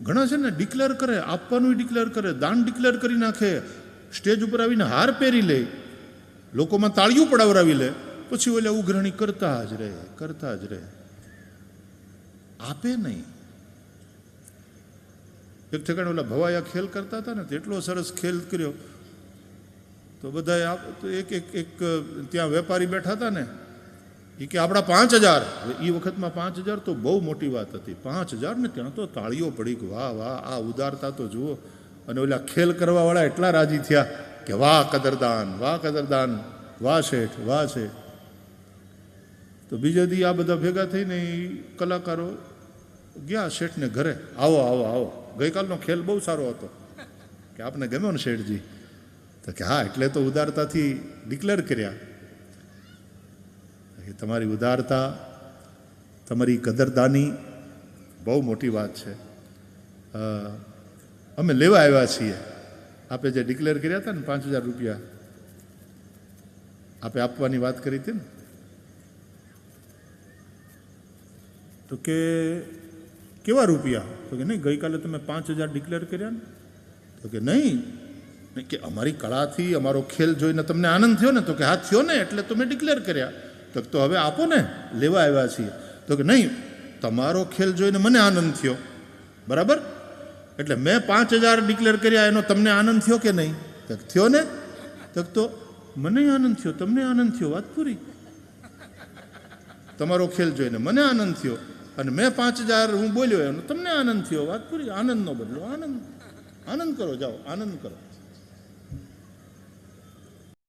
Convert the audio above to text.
ઘણા છે ને ડિક્લેર કરે, આપવાનું ડિક્લેર કરે, દાન ડિક્લેર કરી નાખે, સ્ટેજ ઉપર આવીને હાર પહેરી લે, લોકોમાં તાળીઓ પડાવરાવી લે, પછી ઓલા ઉઘરાણી કરતા જ રહે, આપે નહીં. એક ઠેકાણે ઓલા ભવાયા ખેલ કરતા હતા ને, એટલો સરસ ખેલ કર્યો તો બધા એક ત્યાં વેપારી બેઠા હતા ને, એ કે આપણા 5000. એ વખતમાં 5000 તો બહુ મોટી વાત હતી. 5000 ને ત્યાં તો તાળીઓ પડી કે વાહ વાહ, આ ઉદારતા તો જુઓ. અને ઓલા ખેલ કરવાવાળા એટલા રાજી થયા કે વાહ કદરદાન, વાહ કદરદાન, વાહ શેઠ, વાહ શેઠ. તો બીજા દી આ બધા ભેગા થઈને કલાકારો ગયા શેઠને ઘરે, આવો આવો આવો, ગઈકાલનો ખેલ બહુ સારો હતો, કે આપને ગમ્યો ને શેઠજી? તો કે હા, એટલે તો ઉદારતાથી ડિક્લેર કર્યા. તમારી ઉદારતા, તમારી કદરદાની બહુ મોટી વાત છે. અમે લેવા આવ્યા છીએ. આપે જે ડિક્લેર કર્યા હતા ને 5000 રૂપિયા આપે આપવાની વાત કરી હતી ને, તો કે કેવા રૂપિયા? તો કે નહીં, ગઈકાલે તમે 5000 ડિક્લેર કર્યા ને? તો કે નહીં, કે અમારી કળાથી અમારો ખેલ જોઈને તમને આનંદ થયો ને? તો કે હા થયો ને, એટલે તમે ડિક્લેર કર્યા. તો હવે આપો ને, લેવા આવ્યા છીએ. તો કે નહીં, તમારો ખેલ જોઈને મને આનંદ થયો, બરાબર, એટલે મેં 5000 ડિક્લેર કર્યા, એનો તમને આનંદ થયો કે નહીં? તો થયો ને. તો મને આનંદ થયો, તમને આનંદ થયો, વાત પૂરી. તમારો ખેલ જોઈને મને આનંદ થયો, અને મેં 5000 હું બોલ્યો એનો તમને આનંદ થયો, વાત પૂરી. આનંદનો બદલો આનંદ. આનંદ કરો, જાઓ આનંદ કરો.